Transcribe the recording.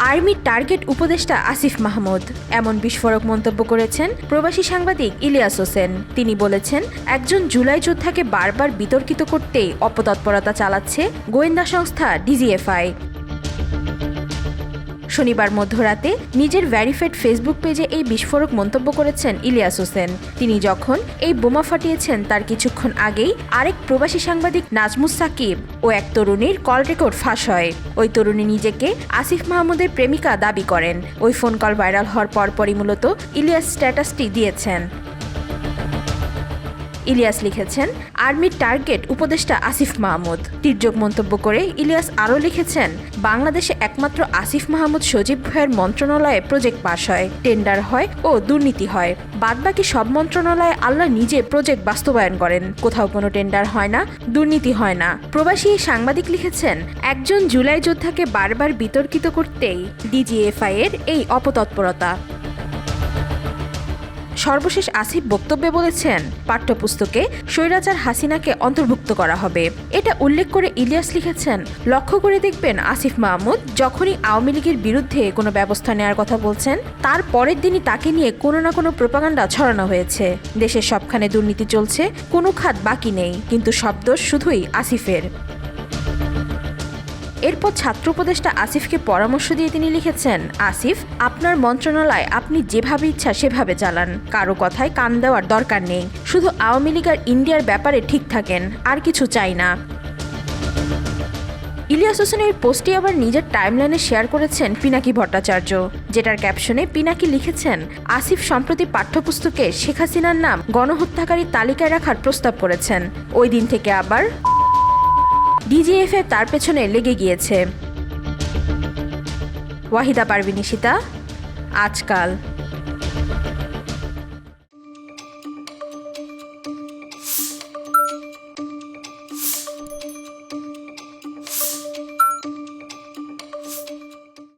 আর্মির টার্গেট উপদেষ্টা আসিফ মাহমুদ এমন বিস্ফোরক মন্তব্য করেছেন প্রবাসী সাংবাদিক ইলিয়াস হোসেন। তিনি বলেছেন, একজন জুলাই যোদ্ধাকে বারবার বিতর্কিত করতেই অপতৎপরতা চালাচ্ছে গোয়েন্দা সংস্থা ডিজিএফআই। শনিবার মধ্যরাতে নিজের ভেরিফাইড ফেসবুক পেজে এই বিস্ফোরক মন্তব্য করেছেন ইলিয়াস হোসেন। তিনি যখন এই বোমা ফাটিয়েছেন তার কিছুক্ষণ আগেই আরেক প্রবাসী সাংবাদিক নাজমুস সাকিব ও এক তরুণীর কল রেকর্ড ফাঁস হয়। ওই তরুণী নিজেকে আসিফ মাহমুদের প্রেমিকা দাবি করেন। ওই ফোন কল ভাইরাল হওয়ার পরপরই মূলত ইলিয়াস স্ট্যাটাসটি দিয়েছেন। ইলিয়াস লিখেছেন, আর্মির টার্গেট উপদেষ্টা আসিফ মাহমুদ। তির্যক মন্তব্য করে ইলিয়াস আরও লিখেছেন, বাংলাদেশে একমাত্র আসিফ মাহমুদ সজীব ভুঁইয়ার মন্ত্রণালয়ে প্রজেক্ট পাস হয়, টেন্ডার হয় ও দুর্নীতি হয়। বাদবাকি সব মন্ত্রণালয়ে আল্লাহ নিজে প্রজেক্ট বাস্তবায়ন করেন, কোথাও কোনো টেন্ডার হয় না, দুর্নীতি হয় না। প্রবাসী সাংবাদিক লিখেছেন, একজন জুলাই যোদ্ধাকে বারবার বিতর্কিত করতেই ডিজিএফআই এর এই অপতৎপরতা। সর্বশেষ আসিফ বক্তব্যে বলেছেন, পাঠ্যপুস্তকে স্বৈরাচার হাসিনাকে অন্তর্ভুক্ত করা হবে। এটা উল্লেখ করে ইলিয়াস লিখেছেন, লক্ষ্য করে দেখবেন আসিফ মাহমুদ যখনই আওয়ামী লীগের বিরুদ্ধে কোনো ব্যবস্থা নেওয়ার কথা বলছেন, তার পরের দিনই তাকে নিয়ে কোনো না কোনো প্রোপাগান্ডা ছড়ানো হয়েছে। দেশের সবখানে দুর্নীতি চলছে, কোনো খাত বাকি নেই, কিন্তু সব দোষ শুধুই আসিফের। এরপর ছাত্র উপদেষ্টা আসিফকে পরামর্শ দিয়ে তিনি লিখেছেন, আসিফ, আপনার মন্ত্রণালয় আপনি যেভাবে ইচ্ছা সেভাবে চালান, কারো কথায় কান দেওয়ার দরকার নেই। শুধু আওয়ামী লীগ আর ইন্ডিয়ার ব্যাপারে ঠিক থাকেন, আর কিছু চাই না। ইলিয়াস হোসেনের পোস্টটি আবার নিজের টাইমলাইনে শেয়ার করেছেন পিনাকি ভট্টাচার্য, যেটার ক্যাপশনে পিনাকি লিখেছেন, আসিফ সম্প্রতি পাঠ্যপুস্তকে শেখ হাসিনার নাম গণহত্যাকারীর তালিকায় রাখার প্রস্তাব করেছেন। ওই দিন থেকে আবার ডিজিএফআই তার পেছনে লেগে গিয়েছে। ওয়াহিদা পারভিন নিশিতা, আজকাল।